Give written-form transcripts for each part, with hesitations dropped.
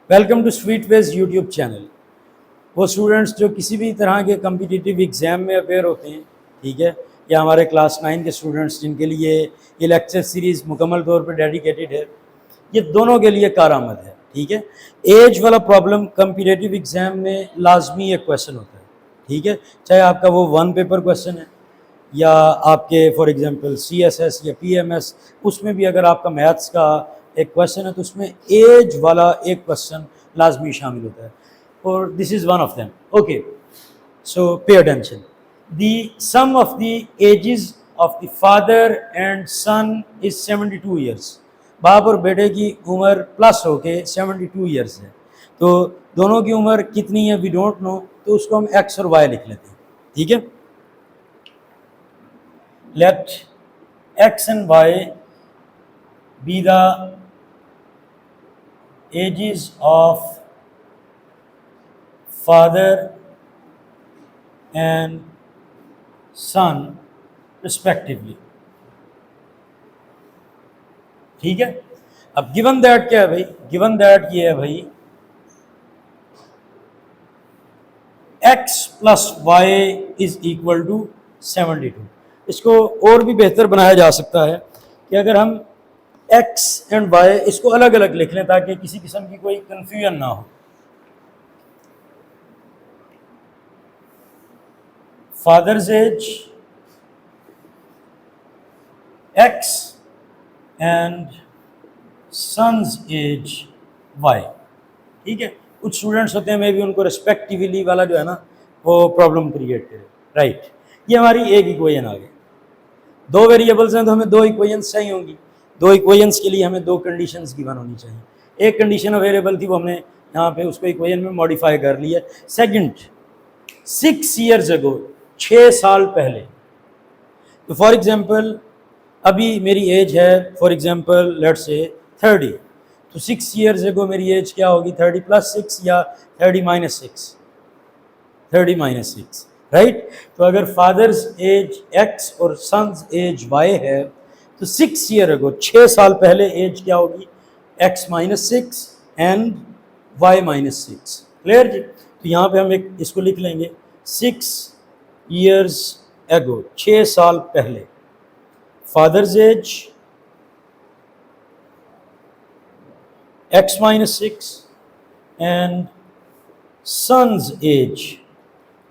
Welcome to Sweetways YouTube channel. वो students जो किसी भी तरह के कम्पिटिटिव एग्ज़ाम में अपेयर होते हैं, ठीक है, या हमारे क्लास 9 के स्टूडेंट्स जिनके लिए ये लेक्चर सीरीज़ मुकम्मल तौर पर डेडिकेटेड है, ये दोनों के लिए कारआमद है। ठीक है, एज वाला प्रॉब्लम कम्पिटिटिव एग्ज़ाम में लाजमी एक क्वेश्चन होता है। ठीक है, चाहे आपका वो वन पेपर क्वेश्चन है या आपके फॉर एग्जांपल CSS या PMS, उसमें भी अगर आपका मैथ्स का एक क्वेश्चन है तो उसमें एज वाला एक क्वेश्चन लाजमी शामिल होता है, और this is one of them. Okay, so pay attention. The sum of the ages of the father and son is 72 years. बाप और बेटे की उम्र प्लस होके 72 ईयर्स है, तो दोनों की उम्र कितनी है वी डोंट नो, तो उसको हम एक्स और वाई लिख लेते हैं। ठीक है, let x and y be the ages of father and son respectively। ठीक है, अब गिवन दैट क्या है भाई, गिवन दैट ये है भाई x plus y is equal to 72। इसको और भी बेहतर बनाया जा सकता है कि अगर हम x एंड y इसको अलग अलग लिख लें ताकि किसी किस्म की कोई कंफ्यूजन ना हो। Father's age x and son's age y। ठीक है, कुछ स्टूडेंट्स होते हैं मे भी उनको रिस्पेक्टिवली वाला जो है ना वो प्रॉब्लम क्रिएट करे। राइट, ये हमारी एक इक्वेशन आ गई। दो वेरिएबल्स हैं तो हमें दो इक्वेशंस चाहिए होंगी। दो इक्वेशंस के लिए हमें दो कंडीशंस गिवन होनी चाहिए। एक कंडीशन अवेलेबल थी, वो हमने यहाँ पे उसको इक्वेशन में मॉडिफाई कर लिया। सेकंड, 6 ईयर्स अगो, 6 साल पहले। तो फॉर एग्जांपल अभी मेरी एज है फॉर एग्जांपल लेट्स से 30, तो 6 ईयर्स अगो मेरी एज क्या होगी, 30 + 6 या 30 - 6, 30 - 6। राइट, तो अगर फादर्स एज x और सन्स एज y है तो 6 ईयर अगो, 6 साल पहले एज क्या होगी, x - 6 एंड y - 6। क्लियर जी? तो यहाँ पे हम एक इसको लिख लेंगे 6 ईयर्स अगो, 6 साल पहले father's age x - 6 and son's age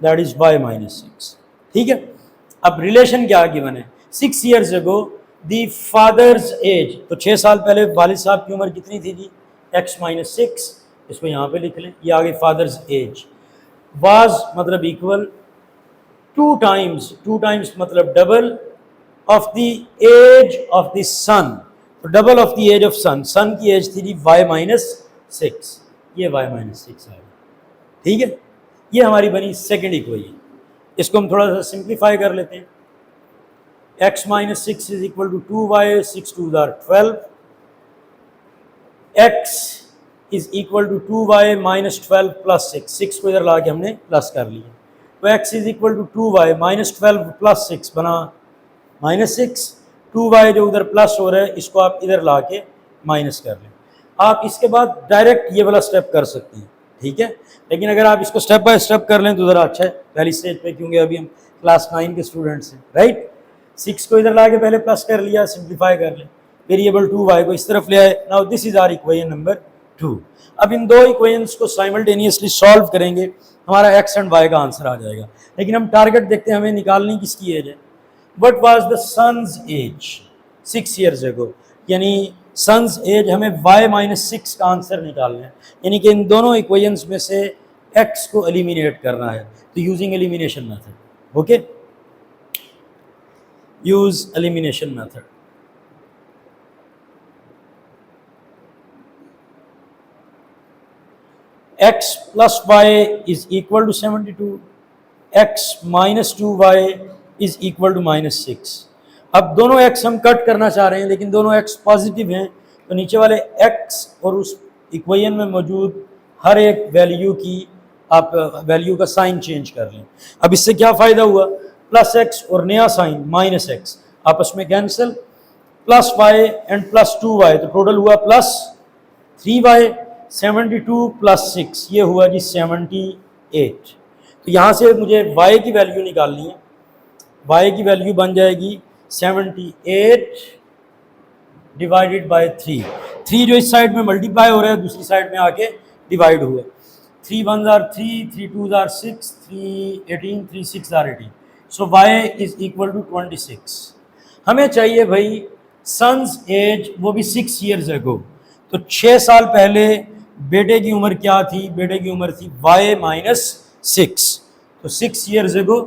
that is y - 6। ठीक है, अब रिलेशन क्या गिवन है, 6 ईयर्स अगो दी फादर्स एज, तो 6 साल पहले वालिद साहब की उम्र कितनी थी जी, x - 6, इसको यहाँ पे लिख लें, ये आगे फादर्स एज। वाज मतलब इक्वल, 2 टाइम्स मतलब double of the age of the son, तो double of the age of son, son की एज थी y - 6, ये y - 6 आ गया। ठीक है, ये हमारी बनी सेकेंड इक्वेशन। इसको हम थोड़ा सा सिंप्लीफाई कर लेते हैं। x - 6 is equal to 2y, 6 2 = 12, x is equal to 2y - 12 + 6, 6 को इधर ला के हमने प्लस कर लिया, तो x is equal to 2y - 12 + 6 बना -6, 2y जो उधर प्लस हो रहा है इसको आप इधर ला के माइनस कर लें। आप इसके बाद डायरेक्ट ये वाला स्टेप कर सकते हैं। ठीक है, लेकिन अगर आप इसको स्टेप बाय स्टेप कर लें तो ज़रा अच्छा है पहली स्टेज पे, क्योंकि अभी हम क्लास 9 के स्टूडेंट्स हैं। राइट, 6 को इधर ला के पहले प्लस कर लिया, सिंप्लीफाई कर लें, वेरिएबल 2y को इस तरफ ले आए। Now this is our equation number 2। अब इन दो इक्वेशंस को साइमल्टेनियसली सॉल्व करेंगे, हमारा x एंड y का आंसर आ जाएगा। लेकिन हम टारगेट देखते हैं, हमें निकालनी किसकी एज है। What was the son's age 6 years ago, यानी सन्स एज हमें y - 6 का आंसर निकालना है, यानी कि इन दोनों इक्वेशंस में से x को एलिमिनेट करना है, तो using elimination method. Okay, use elimination method. x + y is equal to 72, x - 2y is equal to -6। अब दोनों x हम कट करना चाह रहे हैं, लेकिन दोनों x पॉजिटिव हैं, तो नीचे वाले x और उस इक्वेशन में मौजूद हर एक वैल्यू की आप वैल्यू का साइन चेंज कर लें। अब इससे क्या फ़ायदा हुआ, +x और नया साइन -x आपस में कैंसिल, +y एंड +2y, तो टोटल हुआ +3y। 72 प्लस 6 ये हुआ जी 78। तो यहाँ से मुझे y की वैल्यू निकालनी है। y की वैल्यू बन जाएगी 78 डिवाइडेड बाय 3। 3 जो इस साइड में मल्टीप्लाई हो रहा है दूसरी साइड में आके डिवाइड हुआ। 3 1 are 3, 3 2 are 6, 3 18, 3 6 are 18। So y is equal to 26। हमें चाहिए भाई सन्स एज, वो भी 6 ईयर्स एगो। तो 6 साल पहले बेटे की उम्र क्या थी? बेटे की उम्र थी y माइनस 6। तो 6 ईयर्स एगो,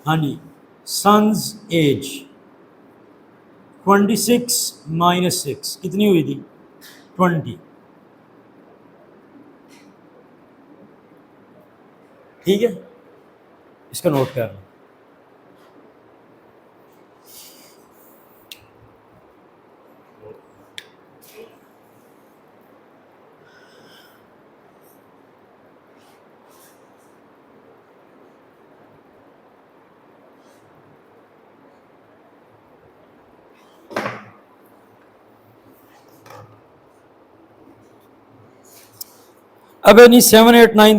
हाँ जी, सन्स एज 26 माइनस 6 कितनी हुई थी? 20। ठीक है, इसका नोट कर लो। अब नहीं 7 8 9